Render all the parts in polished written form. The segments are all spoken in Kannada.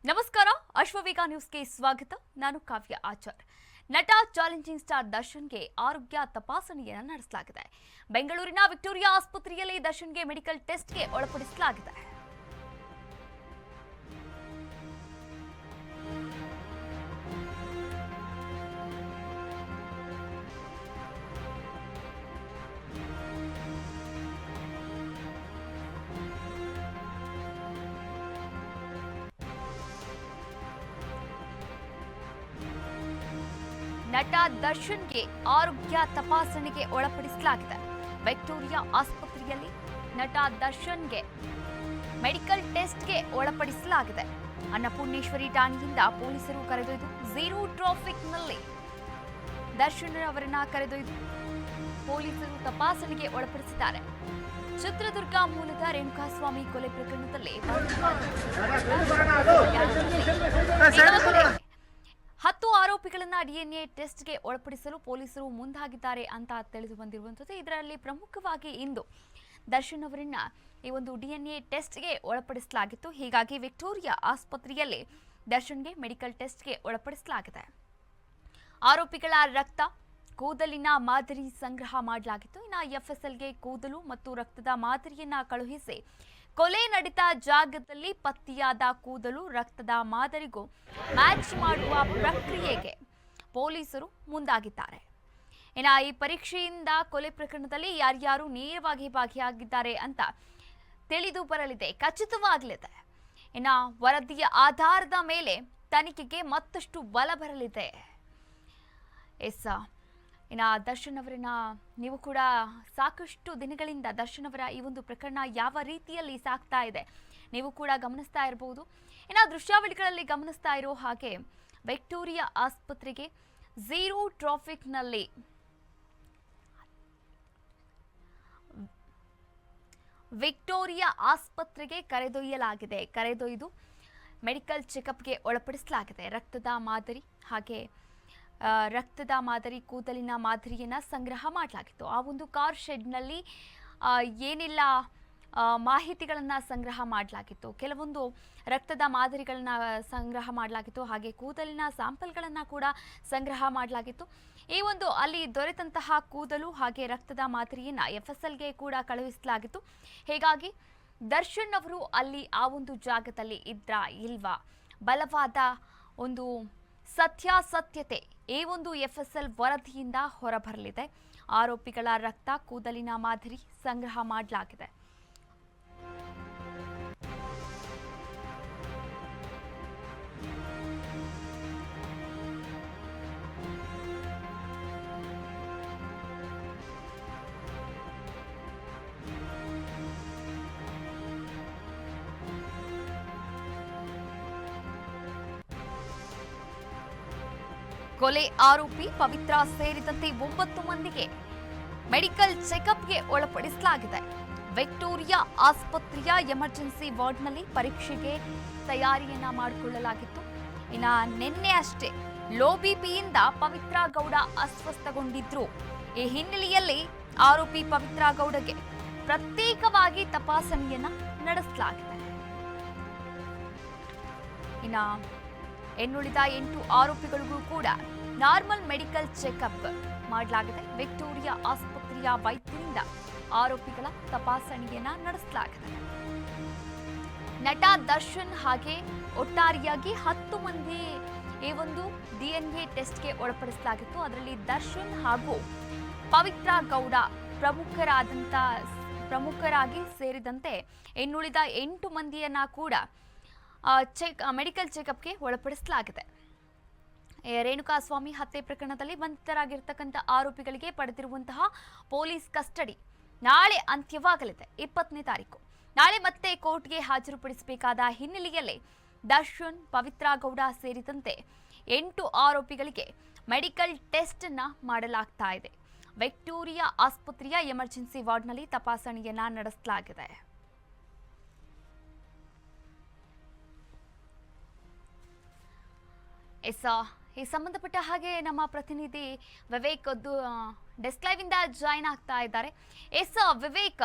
ನಮಸ್ಕಾರ ಅಶ್ವವೇಗ ನ್ಯೂಸ್ಗೆ ಸ್ವಾಗತ. ನಾನು ಕಾವ್ಯ ಆಚಾರ್. ನಟ ಚಾಲೆಂಜಿಂಗ್ ಸ್ಟಾರ್ ದರ್ಶನ್ಗೆ ಆರೋಗ್ಯ ತಪಾಸಣೆಯನ್ನು ನಡೆಸಲಾಗಿದೆ. ಬೆಂಗಳೂರಿನ ವಿಕ್ಟೋರಿಯಾ ಆಸ್ಪತ್ರೆಯಲ್ಲಿ ದರ್ಶನ್ಗೆ ಮೆಡಿಕಲ್ ಟೆಸ್ಟ್ಗೆ ಒಳಪಡಿಸಲಾಗಿದೆ. ನಟ ದರ್ಶನ್ಗೆ ಆರೋಗ್ಯ ತಪಾಸಣೆಗೆ ಒಳಪಡಿಸಲಾಗಿದೆ. ವಿಕ್ಟೋರಿಯಾ ಆಸ್ಪತ್ರೆಯಲ್ಲಿ ನಟ ದರ್ಶನ್ಗೆ ಮೆಡಿಕಲ್ ಟೆಸ್ಟ್ಗೆ ಒಳಪಡಿಸಲಾಗಿದೆ. ಅನ್ನಪೂರ್ಣೇಶ್ವರಿ ಠಾಣೆಯಿಂದ ಪೊಲೀಸರು ಕರೆದೊಯ್ದು ಝೀರೋ ಟ್ರಾಫಿಕ್ನಲ್ಲಿ ದರ್ಶನ್ ಅವರನ್ನ ಕರೆದೊಯ್ದು ಪೊಲೀಸರು ತಪಾಸಣೆಗೆ ಒಳಪಡಿಸಿದ್ದಾರೆ. ಚಿತ್ರದುರ್ಗ ಮೂಲದ ರೇಣುಕಾಸ್ವಾಮಿ ಕೊಲೆ ಪ್ರಕರಣದಲ್ಲಿ 10 ಆರೋಪಿಗಳನ್ನ ಡಿಎನ್ಎ ಟೆಸ್ಟ್ಗೆ ಒಳಪಡಿಸಲು ಪೊಲೀಸರು ಮುಂದಾಗಿದ್ದಾರೆ ಅಂತ ತಿಳಿದು ಬಂದಿರುವಂಥದ್ದು. ಇದರಲ್ಲಿ ಪ್ರಮುಖವಾಗಿ ಇಂದು ದರ್ಶನ್ ಅವರನ್ನ ಈ ಒಂದು ಡಿಎನ್ಎ ಟೆಸ್ಟ್ಗೆ ಒಳಪಡಿಸಲಾಗಿತ್ತು. ಹೀಗಾಗಿ ವಿಕ್ಟೋರಿಯಾ ಆಸ್ಪತ್ರೆಯಲ್ಲಿ ದರ್ಶನ್ಗೆ ಮೆಡಿಕಲ್ ಟೆಸ್ಟ್ಗೆ ಒಳಪಡಿಸಲಾಗಿದೆ. ಆರೋಪಿಗಳ ರಕ್ತ, ಕೂದಲಿನ ಮಾದರಿ ಸಂಗ್ರಹ ಮಾಡಲಾಗಿತ್ತು. ಇನ್ನು ಎಫ್ಎಸ್ಎಲ್ಗೆ ಕೂದಲು ಮತ್ತು ರಕ್ತದ ಮಾದರಿಯನ್ನ ಕಳುಹಿಸಿ ಕೊಲೆ ನಡೆದ ಜಾಗದಲ್ಲಿ ಪತ್ತೆಯಾದ ಕೂದಲು ರಕ್ತದ ಮಾದರಿಗೂ ಮ್ಯಾಚ್ ಮಾಡುವ ಪ್ರಕ್ರಿಯೆಗೆ ಪೊಲೀಸರು ಮುಂದಾಗಿದ್ದಾರೆ. ಇನ್ನು ಈ ಪರೀಕ್ಷೆಯಿಂದ ಕೊಲೆ ಪ್ರಕರಣದಲ್ಲಿ ಯಾರ್ಯಾರು ನೇರವಾಗಿ ಭಾಗಿಯಾಗಿದ್ದಾರೆ ಅಂತ ತಿಳಿದು ಬರಲಿದೆ, ಖಚಿತವಾಗಲಿದೆ. ಇನ್ನು ವರದಿಯ ಆಧಾರದ ಮೇಲೆ ತನಿಖೆಗೆ ಮತ್ತಷ್ಟು ಬಲ ಬರಲಿದೆ. ಇನ್ನು ದರ್ಶನ್ ಅವರನ್ನ ನೀವು ಕೂಡ ಸಾಕಷ್ಟು ದಿನಗಳಿಂದ ದರ್ಶನ್ ಅವರ ಈ ಒಂದು ಪ್ರಕರಣ ಯಾವ ರೀತಿಯಲ್ಲಿ ಸಾಗ್ತಾ ಇದೆ ನೀವು ಕೂಡ ಗಮನಿಸ್ತಾ ಇರಬಹುದು. ಇನ್ನು ದೃಶ್ಯಾವಳಿಗಳಲ್ಲಿ ಗಮನಿಸ್ತಾ ಇರೋ ಹಾಗೆ ವಿಕ್ಟೋರಿಯಾ ಆಸ್ಪತ್ರೆಗೆ ಝೀರೋ ಟ್ರಾಫಿಕ್ನಲ್ಲಿ ವಿಕ್ಟೋರಿಯಾ ಆಸ್ಪತ್ರೆಗೆ ಕರೆದೊಯ್ಯಲಾಗಿದೆ. ಕರೆದೊಯ್ದು ಮೆಡಿಕಲ್ ಚೆಕಪ್ಗೆ ಒಳಪಡಿಸಲಾಗಿದೆ. ರಕ್ತದ ಮಾದರಿ, ಕೂದಲಿನ ಮಾದರಿಯನ್ನ ಸಂಗ್ರಹ ಮಾಡಲಾಗಿತ್ತು. ಆ ಒಂದು ಕಾರ್ ಶೆಡ್ನಲ್ಲಿ ಏನೆಲ್ಲ ಮಾಹಿತಿಗಳನ್ನು ಸಂಗ್ರಹ ಮಾಡಲಾಗಿತ್ತು, ಕೆಲವೊಂದು ರಕ್ತದ ಮಾದರಿಗಳನ್ನ ಸಂಗ್ರಹ ಮಾಡಲಾಗಿತ್ತು, ಹಾಗೆ ಕೂದಲಿನ ಸ್ಯಾಂಪಲ್ಗಳನ್ನು ಕೂಡ ಸಂಗ್ರಹ ಮಾಡಲಾಗಿತ್ತು. ಈ ಒಂದು ಅಲ್ಲಿ ದೊರೆತಂತಹ ಕೂದಲು ಹಾಗೆ ರಕ್ತದ ಮಾದರಿಯನ್ನ ಎಫ್ಎಸ್ಎಲ್ಗೆ ಕೂಡ ಕಳುಹಿಸಲಾಗಿತ್ತು. ಹೀಗಾಗಿ ದರ್ಶನ್ ಅವರು ಅಲ್ಲಿ ಆ ಒಂದು ಜಾಗದಲ್ಲಿ ಇದ್ರಾ ಇಲ್ವಾ, ಬಲವಾದ ಒಂದು ಸತ್ಯಾಸತ್ಯತೆ ಈ ಒಂದು ಎಫ್ಎಸ್ಎಲ್ ವರದಿಯಿಂದ ಹೊರಬರಲಿದೆ. ಆರೋಪಿಗಳ ರಕ್ತ, ಕೂದಲಿನ ಮಾದರಿ ಸಂಗ್ರಹ ಮಾಡಲಾಗಿದೆ. ಕೊಲೆ ಆರೋಪಿ ಪವಿತ್ರ ಸೇರಿದಂತೆ 9 ಮಂದಿಗೆ ಮೆಡಿಕಲ್ ಚೆಕಪ್ಗೆ ಒಳಪಡಿಸಲಾಗಿದೆ. ವಿಕ್ಟೋರಿಯಾ ಆಸ್ಪತ್ರೆಯ ಎಮರ್ಜೆನ್ಸಿ ವಾರ್ಡ್ನಲ್ಲಿ ಪರೀಕ್ಷೆಗೆ ತಯಾರಿಯನ್ನ ಮಾಡಿಕೊಳ್ಳಲಾಗಿತ್ತು. ಇನ್ನು ನಿನ್ನೆ ಅಷ್ಟೇ ಲೋ ಬಿಪಿಯಿಂದ ಪವಿತ್ರ ಗೌಡ ಅಸ್ವಸ್ಥಗೊಂಡಿದ್ರು. ಈ ಹಿನ್ನೆಲೆಯಲ್ಲಿ ಆರೋಪಿ ಪವಿತ್ರ ಗೌಡಗೆ ಪ್ರತ್ಯೇಕವಾಗಿ ತಪಾಸಣೆಯನ್ನ ನಡೆಸಲಾಗಿದೆ. ಇನ್ನುಳಿದ 8 ಆರೋಪಿಗಳಿಗೂ ಕೂಡ ನಾರ್ಮಲ್ ಮೆಡಿಕಲ್ ಚೆಕಪ್ ಮಾಡಲಾಗಿದೆ. ವಿಕ್ಟೋರಿಯಾ ಆಸ್ಪತ್ರೆಯ ವೈದ್ಯರಿಂದ ಆರೋಪಿಗಳ ತಪಾಸಣೆಯನ್ನ ನಡೆಸಲಾಗಿದೆ. ನಟ ದರ್ಶನ್ ಹಾಗೆ ಒಟ್ಟಾರೆಯಾಗಿ 10 ಮಂದಿ ಈ ಒಂದು ಡಿಎನ್ಎ ಟೆಸ್ಟ್ಗೆ ಒಳಪಡಿಸಲಾಗಿತ್ತು. ಅದರಲ್ಲಿ ದರ್ಶನ್ ಹಾಗೂ ಪವಿತ್ರ ಗೌಡ ಪ್ರಮುಖರಾಗಿ ಸೇರಿದಂತೆ ಇನ್ನುಳಿದ 8 ಮಂದಿಯನ್ನ ಕೂಡ ಮೆಡಿಕಲ್ ಚೆಕಪ್ಗೆ ಒಳಪಡಿಸಲಾಗಿದೆ. ರೇಣುಕಾಸ್ವಾಮಿ ಹತ್ಯೆ ಪ್ರಕರಣದಲ್ಲಿ ಬಂಧಿತರಾಗಿರ್ತಕ್ಕಂಥ ಆರೋಪಿಗಳಿಗೆ ಪಡೆದಿರುವಂತಹ ಪೊಲೀಸ್ ಕಸ್ಟಡಿ ನಾಳೆ ಅಂತ್ಯವಾಗಲಿದೆ. 20ನೇ ತಾರೀಕು ನಾಳೆ ಮತ್ತೆ ಕೋರ್ಟ್ಗೆ ಹಾಜರುಪಡಿಸಬೇಕಾದ ಹಿನ್ನೆಲೆಯಲ್ಲಿ ದರ್ಶನ್, ಪವಿತ್ರ ಗೌಡ ಸೇರಿದಂತೆ 8 ಆರೋಪಿಗಳಿಗೆ ಮೆಡಿಕಲ್ ಟೆಸ್ಟ್ ಅನ್ನ ಮಾಡಲಾಗ್ತಾ ಇದೆ. ವಿಕ್ಟೋರಿಯಾ ಆಸ್ಪತ್ರೆಯ ಎಮರ್ಜೆನ್ಸಿ ವಾರ್ಡ್ನಲ್ಲಿ ತಪಾಸಣೆಯನ್ನ ನಡೆಸಲಾಗಿದೆ. ಈ ಸಂಬಂಧಪಟ್ಟ ಹಾಗೆ ನಮ್ಮ ಪ್ರತಿನಿಧಿ ವಿವೇಕ್ ಡೆಸ್ಕ್ ಲೈವ್ ಇಂದ ಜಾಯಿನ್ ಆಗ್ತಾ ಇದ್ದಾರೆ. ಎಸ್ ವಿವೇಕ್,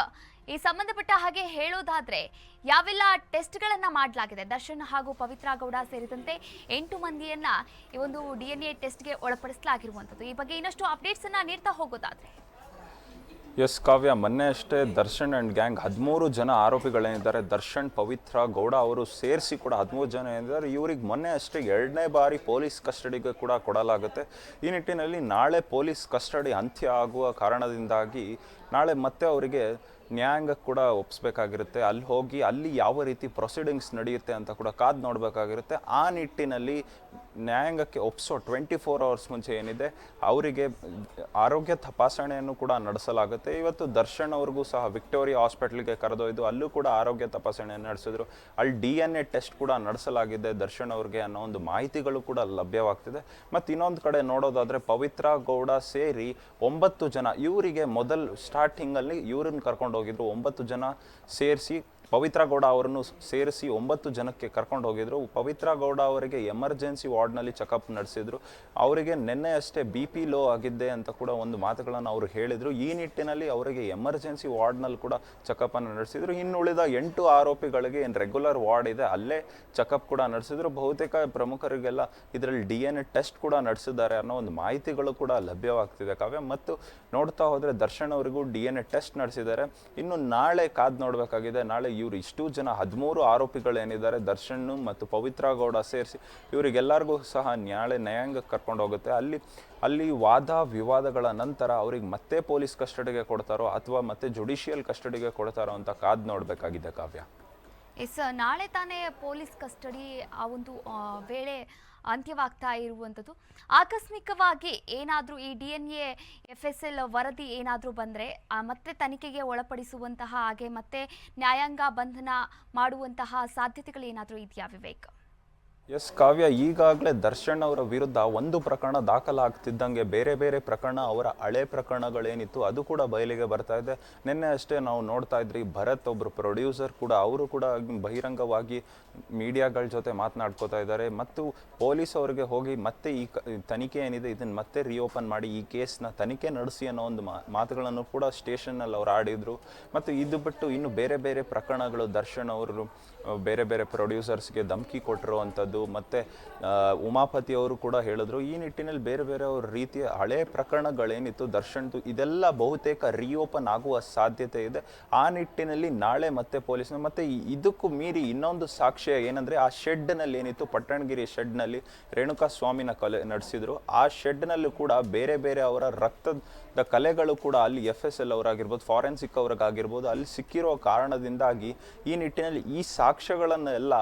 ಈ ಸಂಬಂಧಪಟ್ಟ ಹಾಗೆ ಹೇಳೋದಾದ್ರೆ ಯಾವೆಲ್ಲ ಟೆಸ್ಟ್ಗಳನ್ನ ಮಾಡಲಾಗಿದೆ? ದರ್ಶನ್ ಹಾಗೂ ಪವಿತ್ರ ಗೌಡ ಸೇರಿದಂತೆ 8 ಮಂದಿಯನ್ನ ಈ ಒಂದು DNA ಟೆಸ್ಟ್ಗೆ ಒಳಪಡಿಸಲಾಗಿರುವಂಥದ್ದು. ಈ ಬಗ್ಗೆ ಇನ್ನಷ್ಟು ಅಪ್ಡೇಟ್ಸ್ ಅನ್ನ ನೀಡ್ತಾ ಹೋಗೋದಾದ್ರೆ. ಎಸ್ ಕಾವ್ಯ, ಮೊನ್ನೆ ಅಷ್ಟೇ ದರ್ಶನ್ ಆ್ಯಂಡ್ ಗ್ಯಾಂಗ್ 13 ಜನ ಆರೋಪಿಗಳೇನಿದ್ದಾರೆ, ದರ್ಶನ್, ಪವಿತ್ರ ಗೌಡ ಅವರು ಸೇರಿಸಿ ಕೂಡ 13 ಜನ ಏನಿದ್ದಾರೆ, ಇವ್ರಿಗೆ ಮೊನ್ನೆ ಅಷ್ಟೇ 2ನೇ ಬಾರಿ ಪೊಲೀಸ್ ಕಸ್ಟಡಿಗೆ ಕೂಡ ಕೊಡಲಾಗುತ್ತೆ. ಈ ನಿಟ್ಟಿನಲ್ಲಿ ನಾಳೆ ಪೊಲೀಸ್ ಕಸ್ಟಡಿ ಅಂತ್ಯ ಆಗುವ ಕಾರಣದಿಂದಾಗಿ ನಾಳೆ ಮತ್ತೆ ಅವರಿಗೆ ನ್ಯಾಯಾಂಗಕ್ಕೆ ಕೂಡ ಒಪ್ಪಿಸ್ಬೇಕಾಗಿರುತ್ತೆ. ಅಲ್ಲಿ ಹೋಗಿ ಅಲ್ಲಿ ಯಾವ ರೀತಿ ಪ್ರೊಸೀಡಿಂಗ್ಸ್ ನಡೆಯುತ್ತೆ ಅಂತ ಕೂಡ ಕಾದು ನೋಡಬೇಕಾಗಿರುತ್ತೆ. ಆ ನಿಟ್ಟಿನಲ್ಲಿ ನ್ಯಾಯಾಂಗಕ್ಕೆ ಒಪ್ಪಿಸೋ 24 ಅವರ್ಸ್ ಮುಂಚೆ ಏನಿದೆ ಅವರಿಗೆ ಆರೋಗ್ಯ ತಪಾಸಣೆಯನ್ನು ಕೂಡ ನಡೆಸಲಾಗುತ್ತೆ. ಇವತ್ತು ದರ್ಶನ್ ಅವ್ರಿಗೂ ಸಹ ವಿಕ್ಟೋರಿಯಾ ಹಾಸ್ಪಿಟ್ಲಿಗೆ ಕರೆದೊಯ್ದು ಅಲ್ಲೂ ಕೂಡ ಆರೋಗ್ಯ ತಪಾಸಣೆಯನ್ನು ನಡೆಸಿದ್ರು. ಅಲ್ಲಿ DNA ಟೆಸ್ಟ್ ಕೂಡ ನಡೆಸಲಾಗಿದೆ ದರ್ಶನ್ ಅವ್ರಿಗೆ ಅನ್ನೋ ಒಂದು ಮಾಹಿತಿಗಳು ಕೂಡ ಲಭ್ಯವಾಗ್ತಿದೆ. ಮತ್ತು ಇನ್ನೊಂದು ಕಡೆ ನೋಡೋದಾದರೆ ಪವಿತ್ರ ಗೌಡ ಸೇರಿ 9 ಜನ, ಇವರಿಗೆ ಮೊದಲು ಸ್ಟಾರ್ಟಿಂಗಲ್ಲಿ ಇವ್ರನ್ನ ಕರ್ಕೊಂಡು ಹೋಗಿದ್ರು. 9 ಜನ ಸೇರಿಸಿ ಪವಿತ್ರ ಗೌಡ ಅವರನ್ನು ಸೇರಿಸಿ 9 ಜನಕ್ಕೆ ಕರ್ಕೊಂಡು ಹೋಗಿದ್ರು. ಪವಿತ್ರ ಗೌಡ ಅವರಿಗೆ ಎಮರ್ಜೆನ್ಸಿ ವಾರ್ಡ್ನಲ್ಲಿ ಚೆಕಪ್ ನಡೆಸಿದ್ರು. ಅವರಿಗೆ ನಿನ್ನೆ ಅಷ್ಟೇ BP ಲೋ ಆಗಿದ್ದೆ ಅಂತ ಕೂಡ ಒಂದು ಮಾತುಗಳನ್ನು ಅವರು ಹೇಳಿದರು. ಈ ನಿಟ್ಟಿನಲ್ಲಿ ಅವರಿಗೆ ಎಮರ್ಜೆನ್ಸಿ ವಾರ್ಡ್ನಲ್ಲಿ ಕೂಡ ಚೆಕಪ್ಪನ್ನು ನಡೆಸಿದ್ರು. ಇನ್ನು ಉಳಿದ 8 ಆರೋಪಿಗಳಿಗೆ ಏನು ರೆಗ್ಯುಲರ್ ವಾರ್ಡ್ ಇದೆ ಅಲ್ಲೇ ಚೆಕಪ್ ಕೂಡ ನಡೆಸಿದ್ರು. ಬಹುತೇಕ ಪ್ರಮುಖರಿಗೆಲ್ಲ ಇದರಲ್ಲಿ DNA ಟೆಸ್ಟ್ ಕೂಡ ನಡೆಸಿದ್ದಾರೆ ಅನ್ನೋ ಒಂದು ಮಾಹಿತಿಗಳು ಕೂಡ ಲಭ್ಯವಾಗ್ತಿದೆ ಕಾವ್ಯ. ಮತ್ತು ನೋಡ್ತಾ ಹೋದರೆ ದರ್ಶನ್ ಅವರಿಗೂ DNA ಟೆಸ್ಟ್ ನಡೆಸಿದ್ದಾರೆ. ಇನ್ನು ನಾಳೆ ಕಾದು ನೋಡಬೇಕಾಗಿದೆ. ನಾಳೆ ಇವರು ಇಷ್ಟು ಜನ 13 ಆರೋಪಿಗಳೇನಿದ್ದಾರೆ, ದರ್ಶನ್ ಮತ್ತು ಪವಿತ್ರ ಗೌಡ ಸೇರಿಸಿ ಇವರಿಗೆಲ್ಲರಿಗೂ ಸಹ ನ್ಯಾಯಾಂಗಕ್ಕೆ ಕರ್ಕೊಂಡು ಹೋಗುತ್ತೆ. ಅಲ್ಲಿ ವಾದ ವಿವಾದಗಳ ನಂತರ ಅವ್ರಿಗೆ ಮತ್ತೆ ಪೊಲೀಸ್ ಕಸ್ಟಡಿಗೆ ಕೊಡ್ತಾರೋ ಅಥವಾ ಮತ್ತೆ ಜುಡಿಷಿಯಲ್ ಕಸ್ಟಡಿಗೆ ಕೊಡ್ತಾರೋ ಅಂತ ಕಾದು ನೋಡಬೇಕಾಗಿದೆ ಕಾವ್ಯ. ಎಸ್, ನಾಳೆ ತಾನೇ ಪೊಲೀಸ್ ಕಸ್ಟಡಿ ಆ ಒಂದು ವೇಳೆ ಅಂತ್ಯವಾಗ್ತಾ ಇರುವಂಥದ್ದು. ಆಕಸ್ಮಿಕವಾಗಿ ಏನಾದರೂ ಈ DNA FSL ವರದಿ ಏನಾದರೂ ಬಂದರೆ ಮತ್ತೆ ತನಿಖೆಗೆ ಒಳಪಡಿಸುವಂತಹ ಹಾಗೆ ಮತ್ತೆ ನ್ಯಾಯಾಂಗ ಬಂಧನ ಮಾಡುವಂತಹ ಸಾಧ್ಯತೆಗಳು ಏನಾದರೂ ಇದೆಯಾ ವಿವೇಕ್? ಎಸ್ ಕಾವ್ಯ, ಈಗಾಗಲೇ ದರ್ಶನ್ ಅವರ ವಿರುದ್ಧ ಒಂದು ಪ್ರಕರಣ ದಾಖಲಾಗ್ತಿದ್ದಂಗೆ ಬೇರೆ ಬೇರೆ ಪ್ರಕರಣ, ಅವರ ಹಳೆ ಪ್ರಕರಣಗಳೇನಿತ್ತು ಅದು ಕೂಡ ಬಯಲಿಗೆ ಬರ್ತಾ ಇದೆ. ನಿನ್ನೆ ಅಷ್ಟೇ ನಾವು ನೋಡ್ತಾ ಇದ್ರಿ, ಭರತ್ ಒಬ್ಬರು ಪ್ರೊಡ್ಯೂಸರ್ ಕೂಡ, ಅವರು ಕೂಡ ಬಹಿರಂಗವಾಗಿ ಮೀಡಿಯಾಗಳ ಜೊತೆ ಮಾತನಾಡ್ಕೋತಾ ಇದ್ದಾರೆ. ಮತ್ತು ಪೊಲೀಸ್ ಅವರಿಗೆ ಹೋಗಿ ಮತ್ತೆ ಈ ತನಿಖೆ ಏನಿದೆ ಇದನ್ನು ಮತ್ತೆ ರಿಓಪನ್ ಮಾಡಿ ಈ ಕೇಸ್ನ ತನಿಖೆ ನಡೆಸಿ ಅನ್ನೋ ಒಂದು ಮಾತುಗಳನ್ನು ಕೂಡ ಸ್ಟೇಷನ್ನಲ್ಲಿ ಅವ್ರು ಆಡಿದರು. ಮತ್ತು ಇದು ಬಿಟ್ಟು ಇನ್ನು ಬೇರೆ ಬೇರೆ ಪ್ರಕರಣಗಳು, ದರ್ಶನ್ ಅವರು ಬೇರೆ ಬೇರೆ ಪ್ರೊಡ್ಯೂಸರ್ಸ್ಗೆ ಧಮಕಿ ಕೊಟ್ಟಿರೋ ಅಂಥದ್ದು, ಮತ್ತು ಉಮಾಪತಿ ಅವರು ಕೂಡ ಹೇಳಿದ್ರು. ಈ ನಿಟ್ಟಿನಲ್ಲಿ ಬೇರೆ ಬೇರೆ ಅವ್ರ ರೀತಿಯ ಹಳೆ ಪ್ರಕರಣಗಳೇನಿತ್ತು ದರ್ಶನ್ದು, ಇದೆಲ್ಲ ಬಹುತೇಕ ರಿಓಪನ್ ಆಗುವ ಸಾಧ್ಯತೆ ಇದೆ. ಆ ನಿಟ್ಟಿನಲ್ಲಿ ನಾಳೆ ಮತ್ತೆ ಪೊಲೀಸ್ನ ಮತ್ತು ಇದಕ್ಕೂ ಮೀರಿ ಇನ್ನೊಂದು ಸಾಕ್ಷ್ಯ ಏನಂದರೆ, ಆ ಶೆಡ್ನಲ್ಲಿ ಏನಿತ್ತು, ಪಟ್ಟಣಗಿರಿ ಶೆಡ್ನಲ್ಲಿ ರೇಣುಕಾ ಸ್ವಾಮಿನ ಕಲೆ ನಡೆಸಿದ್ರು. ಆ ಶೆಡ್ನಲ್ಲೂ ಕೂಡ ಬೇರೆ ಬೇರೆ ಅವರ ರಕ್ತದ ಕಲೆಗಳು ಕೂಡ ಅಲ್ಲಿ FSL ಅವರಾಗಿರ್ಬೋದು, ಫಾರೆನ್ಸಿಕ್ ಅವ್ರಿಗಾಗಿರ್ಬೋದು ಅಲ್ಲಿ ಸಿಕ್ಕಿರೋ ಕಾರಣದಿಂದಾಗಿ ಈ ನಿಟ್ಟಿನಲ್ಲಿ ಈ ಸಾಕ್ಷ್ಯಗಳನ್ನೆಲ್ಲ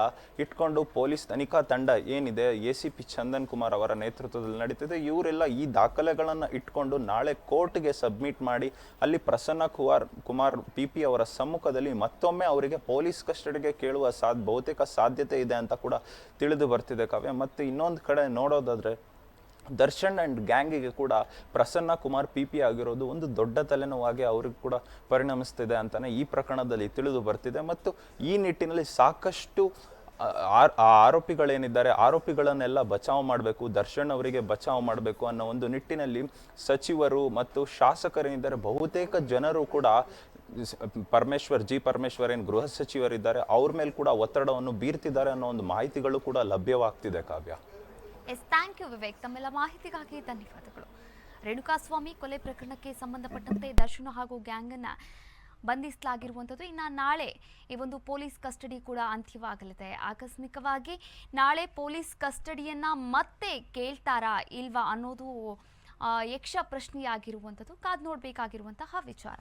ಇಟ್ಕೊಂಡು ಪೊಲೀಸ್ ತನಿಖಾ ತಂಡ ಏನಿದೆ ACP ಚಂದನ್ ಕುಮಾರ್ ಅವರ ನೇತೃತ್ವದಲ್ಲಿ ನಡೀತಿದೆ, ಇವರೆಲ್ಲ ಈ ದಾಖಲೆಗಳನ್ನು ಇಟ್ಕೊಂಡು ನಾಳೆ ಕೋರ್ಟ್ಗೆ ಸಬ್ಮಿಟ್ ಮಾಡಿ ಅಲ್ಲಿ ಪ್ರಸನ್ನ ಕುಮಾರ್ PP ಅವರ ಸಮ್ಮುಖದಲ್ಲಿ ಮತ್ತೊಮ್ಮೆ ಅವರಿಗೆ ಪೊಲೀಸ್ ಕಸ್ಟಡಿಗೆ ಕೇಳುವ ಬಹುತೇಕ ಸಾಧ್ಯತೆ ಇದೆ ಅಂತ ಕೂಡ ತಿಳಿದು ಬರ್ತಿದೆ ಕಾವ್ಯ. ಮತ್ತು ಇನ್ನೊಂದು ಕಡೆ ನೋಡೋದಾದ್ರೆ ದರ್ಶನ್ ಆ್ಯಂಡ್ ಗ್ಯಾಂಗಿಗೆ ಕೂಡ ಪ್ರಸನ್ನ ಕುಮಾರ್ PP ಆಗಿರೋದು ಒಂದು ದೊಡ್ಡ ತಲೆನೋವಾಗಿ ಅವ್ರಿಗೆ ಕೂಡ ಪರಿಣಮಿಸ್ತಿದೆ ಅಂತಲೇ ಈ ಪ್ರಕರಣದಲ್ಲಿ ತಿಳಿದು ಬರ್ತಿದೆ. ಮತ್ತು ಈ ನಿಟ್ಟಿನಲ್ಲಿ ಸಾಕಷ್ಟು ಆರೋಪಿಗಳೇನಿದ್ದಾರೆ ಆರೋಪಿಗಳನ್ನೆಲ್ಲ ಬಚಾವ್ ಮಾಡಬೇಕು, ದರ್ಶನ್ ಅವರಿಗೆ ಬಚಾವ್ ಮಾಡಬೇಕು ಅನ್ನೋ ಒಂದು ನಿಟ್ಟಿನಲ್ಲಿ ಸಚಿವರು ಮತ್ತು ಶಾಸಕರೇನಿದ್ದಾರೆ, ಬಹುತೇಕ ಜನರು ಕೂಡ ಪರಮೇಶ್ವರ್ ಏನು ಗೃಹ ಸಚಿವರಿದ್ದಾರೆ ಅವ್ರ ಮೇಲೆ ಕೂಡ ಒತ್ತಡವನ್ನು ಬೀರ್ತಿದ್ದಾರೆ ಅನ್ನೋ ಒಂದು ಮಾಹಿತಿಗಳು ಕೂಡ ಲಭ್ಯವಾಗ್ತಿದೆ ಕಾವ್ಯ. ಎಸ್, ಥ್ಯಾಂಕ್ ಯು ವಿವೇಕ್, ತಮ್ಮೆಲ್ಲ ಮಾಹಿತಿಗಾಗಿ ಧನ್ಯವಾದಗಳು. ರೇಣುಕಾಸ್ವಾಮಿ ಕೊಲೆ ಪ್ರಕರಣಕ್ಕೆ ಸಂಬಂಧಪಟ್ಟಂತೆ ದರ್ಶನ್ ಹಾಗೂ ಗ್ಯಾಂಗ್ ಅನ್ನ ಬಂಧಿಸಲಾಗಿರುವಂಥದ್ದು. ಇನ್ನು ನಾಳೆ ಈ ಒಂದು ಪೊಲೀಸ್ ಕಸ್ಟಡಿ ಕೂಡ ಅಂತ್ಯವಾಗಲಿದೆ. ಆಕಸ್ಮಿಕವಾಗಿ ನಾಳೆ ಪೊಲೀಸ್ ಕಸ್ಟಡಿಯನ್ನ ಮತ್ತೆ ಕೇಳ್ತಾರಾ ಇಲ್ವಾ ಅನ್ನೋದು ಯಕ್ಷ ಪ್ರಶ್ನೆಯಾಗಿರುವಂಥದ್ದು. ಕಾದು ನೋಡಬೇಕಾಗಿರುವಂತಹ ವಿಚಾರ.